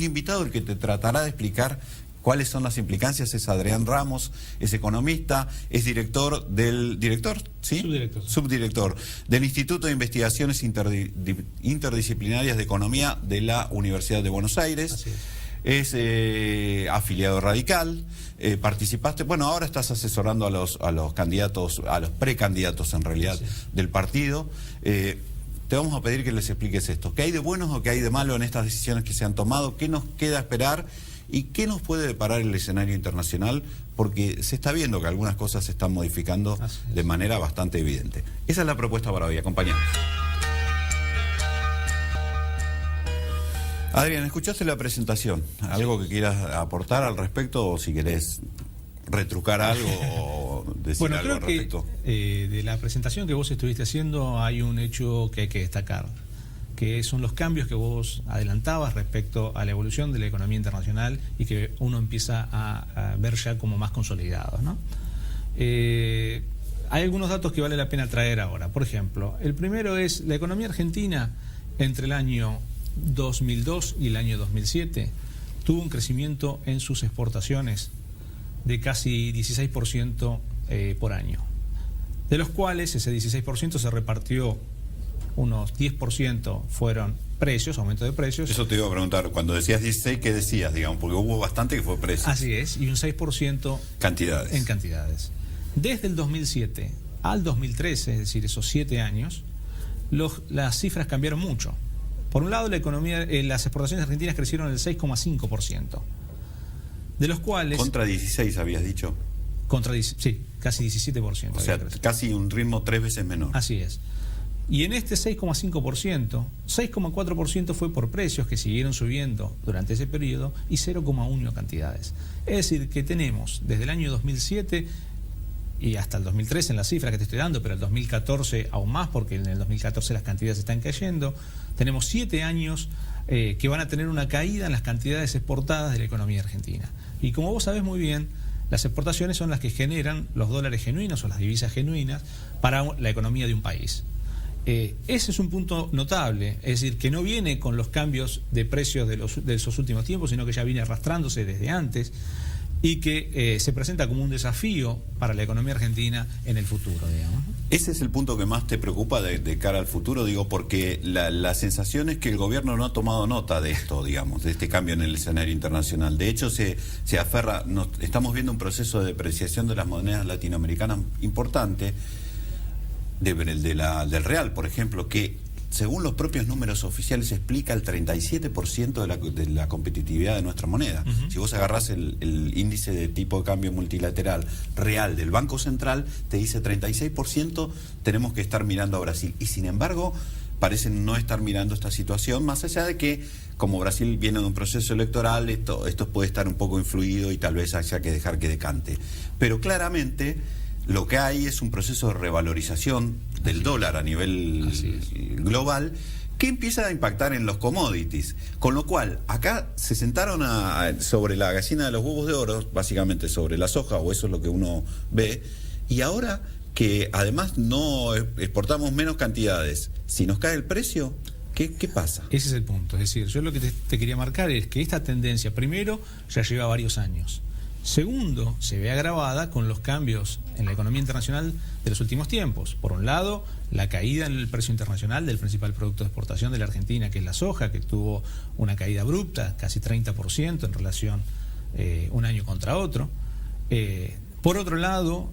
invitado, el que te tratará de explicar cuáles son las implicancias, es Adrián Ramos, es economista, es director, ¿sí? Subdirector del Instituto de Investigaciones Interdisciplinarias de Economía de la Universidad de Buenos Aires. Así es. Afiliado radical, participaste, bueno, ahora estás asesorando a los candidatos, a los precandidatos en realidad del partido. Te vamos a pedir que les expliques esto. ¿Qué hay de bueno o qué hay de malo en estas decisiones que se han tomado? ¿Qué nos queda esperar? ¿Y qué nos puede deparar el escenario internacional? Porque se está viendo que algunas cosas se están modificando de manera bastante evidente. Esa es la propuesta para hoy. Acompañanos. Adrián, ¿escuchaste la presentación? ¿Algo que quieras aportar al respecto o si querés retrucar algo o decir algo al respecto? De la presentación que vos estuviste haciendo hay un hecho que hay que destacar, que son los cambios que vos adelantabas respecto a la evolución de la economía internacional y que uno empieza a ver ya como más consolidados, ¿no? Hay algunos datos que vale la pena traer ahora. Por ejemplo, el primero es la economía argentina entre el año 2002 y el año 2007 tuvo un crecimiento en sus exportaciones de casi 16% por año, de los cuales ese 16% se repartió, unos 10% fueron precios, aumento de precios. Eso te iba a preguntar, cuando decías 16, ¿qué decías? Digamos, porque hubo bastante que fue precios. Así es, y un 6% cantidades. En cantidades. Desde el 2007 al 2013, es decir, esos 7 años, las cifras cambiaron mucho. Por un lado, la economía, las exportaciones argentinas crecieron el 6,5%, de los cuales... Contra 16, habías dicho. Sí, casi 17%. O sea, casi un ritmo 3 veces menor. Así es. Y en este 6,5%, 6,4% fue por precios que siguieron subiendo durante ese periodo y 0,1% cantidades. Es decir, que tenemos desde el año 2007 y hasta el 2013 en la cifra que te estoy dando, pero el 2014 aún más, porque en el 2014 las cantidades están cayendo, tenemos 7 años que van a tener una caída en las cantidades exportadas de la economía argentina. Y como vos sabés muy bien, las exportaciones son las que generan los dólares genuinos o las divisas genuinas para la economía de un país. Ese es un punto notable, es decir, que no viene con los cambios de precios de esos últimos tiempos, sino que ya viene arrastrándose desde antes y que se presenta como un desafío para la economía argentina en el futuro, digamos. Ese es el punto que más te preocupa de cara al futuro, digo, porque la sensación es que el gobierno no ha tomado nota de esto, digamos, de este cambio en el escenario internacional. De hecho, se aferra, estamos viendo un proceso de depreciación de las monedas latinoamericanas importante, del real, por ejemplo, que según los propios números oficiales explica el 37% de la competitividad de nuestra moneda. Si vos agarrás el índice de tipo de cambio multilateral real del Banco Central, te dice 36% tenemos que estar mirando a Brasil. Y sin embargo, parecen no estar mirando esta situación, más allá de que, como Brasil viene de un proceso electoral, esto puede estar un poco influido y tal vez haya que dejar que decante. Pero claramente lo que hay es un proceso de revalorización del dólar a nivel global que empieza a impactar en los commodities. Con lo cual, acá se sentaron sobre la gallina de los huevos de oro, básicamente sobre la soja, o eso es lo que uno ve, y ahora que además no exportamos menos cantidades, si nos cae el precio, ¿qué pasa? Ese es el punto. Es decir, yo lo que te quería marcar es que esta tendencia, primero, ya lleva varios años. Segundo, se ve agravada con los cambios en la economía internacional de los últimos tiempos. Por un lado, la caída en el precio internacional del principal producto de exportación de la Argentina, que es la soja, que tuvo una caída abrupta, casi 30% en relación un año contra otro. Por otro lado,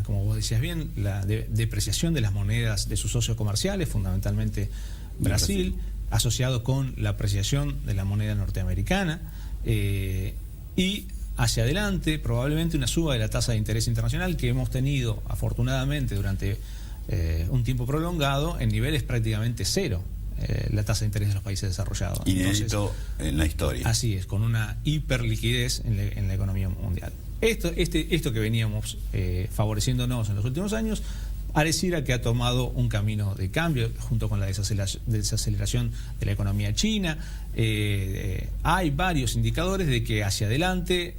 como vos decías bien, la depreciación de las monedas de sus socios comerciales, fundamentalmente Brasil, asociado con la apreciación de la moneda norteamericana, y hacia adelante probablemente una suba de la tasa de interés internacional que hemos tenido afortunadamente durante un tiempo prolongado en niveles prácticamente cero, la tasa de interés de los países desarrollados. Inédito en la historia. Así es, con una hiperliquidez en la economía mundial. Esto que veníamos favoreciéndonos en los últimos años pareciera que ha tomado un camino de cambio junto con la desaceleración de la economía china. Hay varios indicadores de que hacia adelante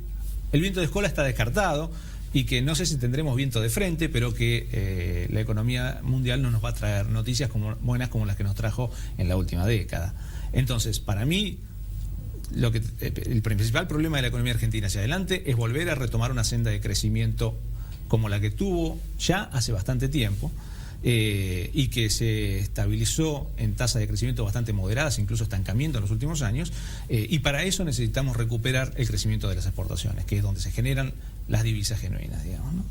el viento de escola está descartado y que no sé si tendremos viento de frente, pero que la economía mundial no nos va a traer noticias buenas como las que nos trajo en la última década. Entonces, para mí, el principal problema de la economía argentina hacia adelante es volver a retomar una senda de crecimiento como la que tuvo ya hace bastante tiempo, y que se estabilizó en tasas de crecimiento bastante moderadas, incluso estancamiento en los últimos años, y para eso necesitamos recuperar el crecimiento de las exportaciones, que es donde se generan las divisas genuinas, digamos, ¿no?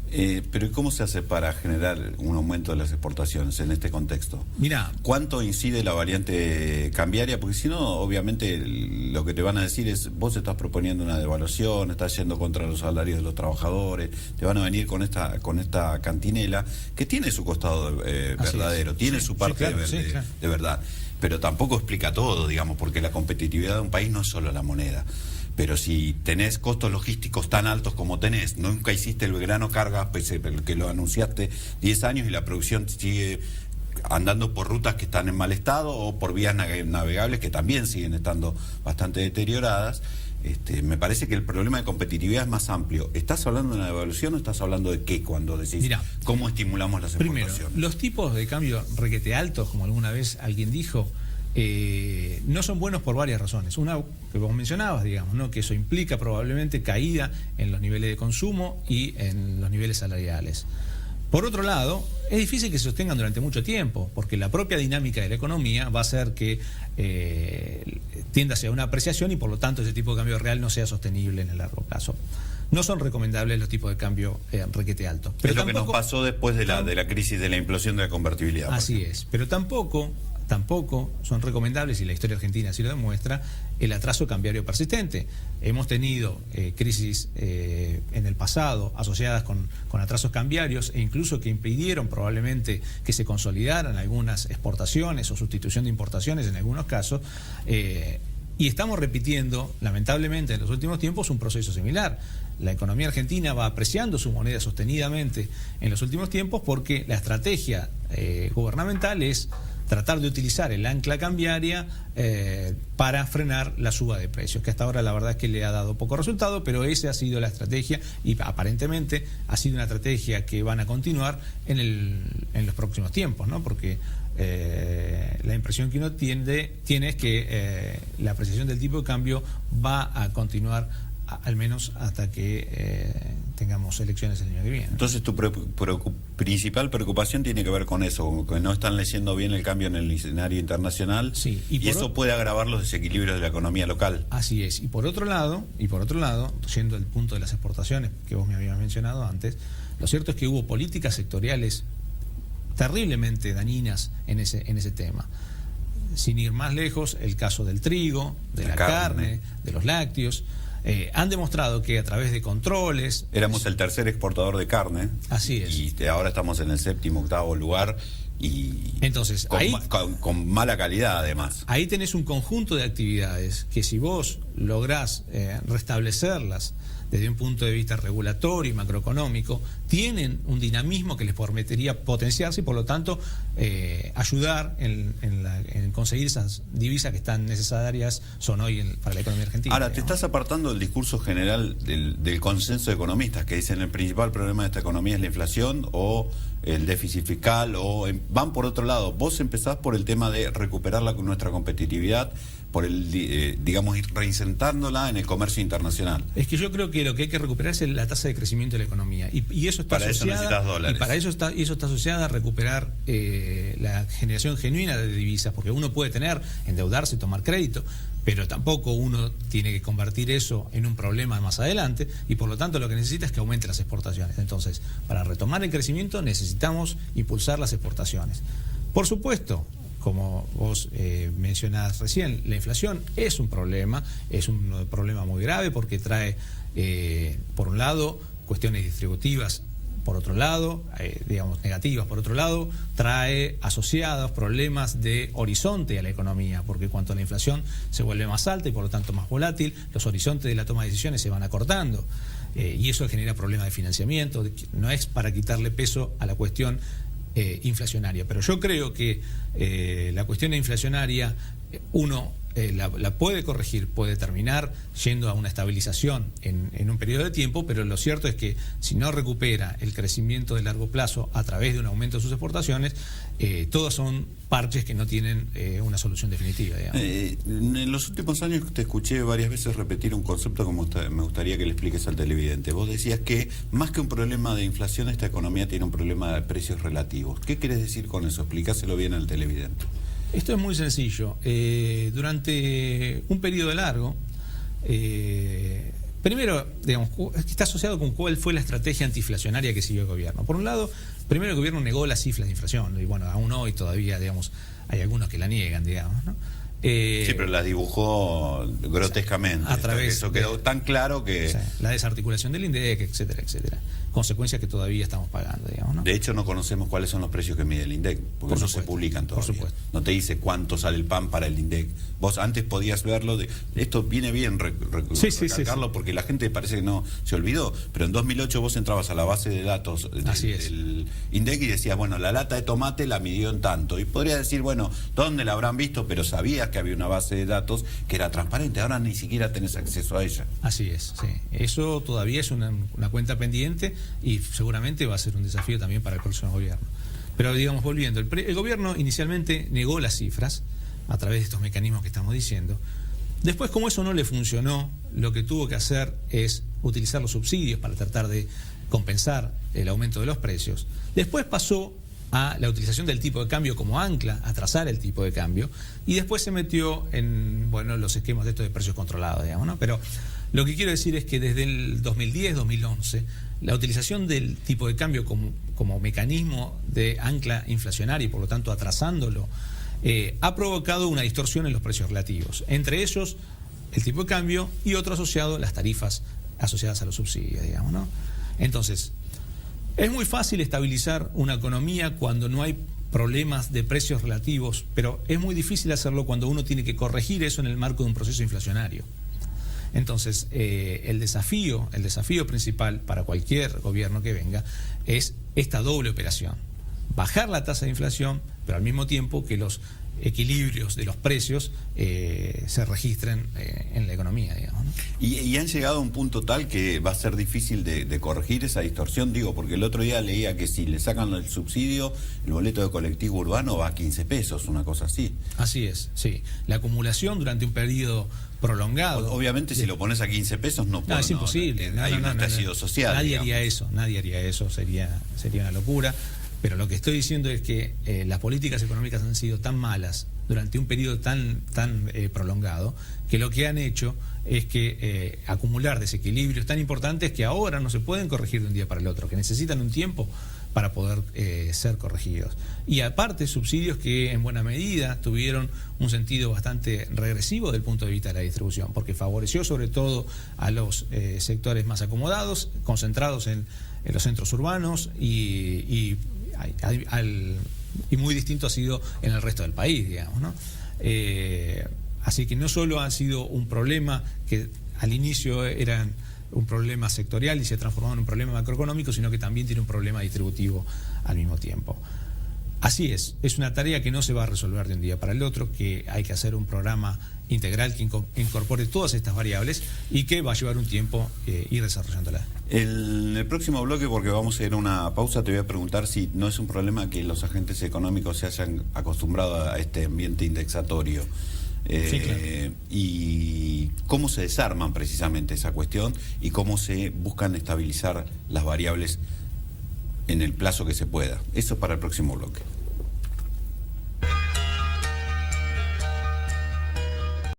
Pero ¿cómo se hace para generar un aumento de las exportaciones en este contexto? Mirá, ¿cuánto incide la variante cambiaria? Porque si no, obviamente lo que te van a decir es, vos estás proponiendo una devaluación, estás yendo contra los salarios de los trabajadores, te van a venir con esta cantinela que tiene su costado verdadero, tiene su parte de verdad, pero tampoco explica todo, digamos, porque la competitividad de un país no es solo la moneda. Pero si tenés costos logísticos tan altos como tenés, nunca hiciste el grano carga, pese a que lo anunciaste 10 años y la producción sigue andando por rutas que están en mal estado o por vías navegables que también siguen estando bastante deterioradas, me parece que el problema de competitividad es más amplio. ¿Estás hablando de una devaluación o estás hablando de qué cuando decís cómo estimulamos las exportaciones? Primero, los tipos de cambio requete altos, como alguna vez alguien dijo, no son buenos por varias razones. Una que vos mencionabas, digamos, ¿no? Que eso implica probablemente caída en los niveles de consumo y en los niveles salariales. Por otro lado, es difícil que se sostengan durante mucho tiempo, porque la propia dinámica de la economía va a hacer que tienda hacia una apreciación y por lo tanto ese tipo de cambio real no sea sostenible en el largo plazo. No son recomendables los tipos de cambio requete altos. Pero es lo que nos pasó después de la crisis de la implosión de la convertibilidad. Así es, pero tampoco son recomendables, y la historia argentina así lo demuestra, el atraso cambiario persistente. Hemos tenido crisis en el pasado asociadas con atrasos cambiarios e incluso que impidieron probablemente que se consolidaran algunas exportaciones o sustitución de importaciones en algunos casos, y estamos repitiendo, lamentablemente en los últimos tiempos, un proceso similar. La economía argentina va apreciando su moneda sostenidamente en los últimos tiempos porque la estrategia gubernamental es tratar de utilizar el ancla cambiaria para frenar la suba de precios, que hasta ahora la verdad es que le ha dado poco resultado, pero esa ha sido la estrategia y aparentemente ha sido una estrategia que van a continuar en los próximos tiempos, ¿no? Porque la impresión que uno tiene es que la apreciación del tipo de cambio va a continuar al menos hasta que tengamos elecciones el año que viene. Entonces tu principal preocupación tiene que ver con eso, que no están leyendo bien el cambio en el escenario internacional, sí, y eso puede agravar los desequilibrios de la economía local. Así es, y por otro lado, yendo al punto de las exportaciones que vos me habías mencionado antes, lo cierto es que hubo políticas sectoriales terriblemente dañinas en ese tema. Sin ir más lejos, el caso del trigo, de la carne, de los lácteos, han demostrado que a través de controles... Éramos el tercer exportador de carne. Así es. Y ahora estamos en el 7º, 8º lugar y entonces, con mala calidad además. Ahí tenés un conjunto de actividades que si vos lográs restablecerlas desde un punto de vista regulatorio y macroeconómico, tienen un dinamismo que les permitiría potenciarse y por lo tanto ayudar en conseguir esas divisas que están necesarias son hoy para la economía argentina. Ahora, te estás apartando del discurso general del consenso de economistas que dicen el principal problema de esta economía es la inflación o el déficit fiscal, o van por otro lado. Vos empezás por el tema de recuperar nuestra competitividad, por digamos, ir reinsentándola en el comercio internacional. Es que yo creo que lo que hay que recuperar es la tasa de crecimiento de la economía y eso está para asociada, eso necesitas dólares. Y para eso está asociada a recuperar la generación genuina de divisas, porque uno puede endeudarse, tomar crédito, pero tampoco uno tiene que convertir eso en un problema más adelante, y por lo tanto lo que necesita es que aumente las exportaciones. Entonces, para retomar el crecimiento necesitamos impulsar las exportaciones. Por supuesto, como vos mencionás recién, la inflación es un problema muy grave porque trae, por un lado, cuestiones distributivas, por otro lado, digamos, negativas, por otro lado, trae asociados problemas de horizonte a la economía, porque cuanto la inflación se vuelve más alta y por lo tanto más volátil, los horizontes de la toma de decisiones se van acortando, y eso genera problemas de financiamiento. No es para quitarle peso a la cuestión inflacionaria, pero yo creo que la cuestión inflacionaria, uno la puede corregir, puede terminar yendo a una estabilización en un periodo de tiempo, pero lo cierto es que si no recupera el crecimiento de largo plazo a través de un aumento de sus exportaciones, todos son parches que no tienen una solución definitiva, digamos. En los últimos años te escuché varias veces repetir un concepto que me gustaría que le expliques al televidente. Vos decías que más que un problema de inflación, esta economía tiene un problema de precios relativos. ¿Qué querés decir con eso? Explícaselo bien al televidente. Esto es muy sencillo. Durante un periodo largo, primero, digamos, está asociado con cuál fue la estrategia antiinflacionaria que siguió el gobierno. Por un lado, primero el gobierno negó las cifras de inflación, y bueno, aún hoy todavía, digamos, hay algunos que la niegan, digamos, ¿no? Sí, pero las dibujó grotescamente. A través eso quedó tan claro que... la desarticulación del INDEC, etcétera, etcétera. Consecuencias que todavía estamos pagando, digamos, ¿no? De hecho, no conocemos cuáles son los precios que mide el INDEC, porque no se publican todavía. Por supuesto. No te dice cuánto sale el pan para el INDEC. Vos antes podías verlo. Esto viene bien recalcarlo, porque la gente parece que no se olvidó. Pero en 2008 vos entrabas a la base de datos del INDEC y decías, bueno, la lata de tomate la midió en tanto. Y podrías decir, bueno, ¿dónde la habrán visto? Pero sabías que había una base de datos que era transparente. Ahora ni siquiera tenés acceso a ella. Así es, sí. Eso todavía es una cuenta pendiente y seguramente va a ser un desafío también para el próximo gobierno. Pero digamos, volviendo, el gobierno inicialmente negó las cifras a través de estos mecanismos que estamos diciendo. Después, como eso no le funcionó, lo que tuvo que hacer es utilizar los subsidios para tratar de compensar el aumento de los precios. Después pasó a la utilización del tipo de cambio como ancla, a trazar el tipo de cambio, y después se metió en, bueno, los esquemas de estos de precios controlados, digamos, ¿no? Pero lo que quiero decir es que desde el 2010-2011, la utilización del tipo de cambio como mecanismo de ancla inflacionaria y por lo tanto atrasándolo, ha provocado una distorsión en los precios relativos, entre ellos el tipo de cambio y otro asociado, las tarifas asociadas a los subsidios, digamos, ¿no? Entonces, es muy fácil estabilizar una economía cuando no hay problemas de precios relativos, pero es muy difícil hacerlo cuando uno tiene que corregir eso en el marco de un proceso inflacionario. Entonces, el desafío principal para cualquier gobierno que venga es esta doble operación: bajar la tasa de inflación, pero al mismo tiempo que los equilibrios de los precios se registren en la economía, digamos, ¿no? Y han llegado a un punto tal que va a ser difícil de corregir esa distorsión, digo, porque el otro día leía que si le sacan el subsidio, el boleto de colectivo urbano va a 15 pesos, una cosa así. Así es, sí. La acumulación durante un periodo prolongado. Obviamente si lo pones a 15 pesos no puede. No, es imposible. Hay un estallido social. Nadie haría eso, sería una locura. Pero lo que estoy diciendo es que las políticas económicas han sido tan malas durante un periodo tan prolongado, que lo que han hecho es que acumular desequilibrios tan importantes que ahora no se pueden corregir de un día para el otro, que necesitan un tiempo para poder ser corregidos. Y aparte, subsidios que en buena medida tuvieron un sentido bastante regresivo desde el punto de vista de la distribución, porque favoreció sobre todo a los sectores más acomodados, concentrados en los centros urbanos y muy distinto ha sido en el resto del país, digamos, ¿no? Así que no solo ha sido un problema que al inicio eran un problema sectorial y se transformó en un problema macroeconómico, sino que también tiene un problema distributivo al mismo tiempo. Así es una tarea que no se va a resolver de un día para el otro, que hay que hacer un programa integral que incorpore todas estas variables y que va a llevar un tiempo ir desarrollándola. En el próximo bloque, porque vamos a ir a una pausa, te voy a preguntar si no es un problema que los agentes económicos se hayan acostumbrado a este ambiente indexatorio. Sí, claro. Y cómo se desarman precisamente esa cuestión y cómo se buscan estabilizar las variables en el plazo que se pueda. Eso para el próximo bloque.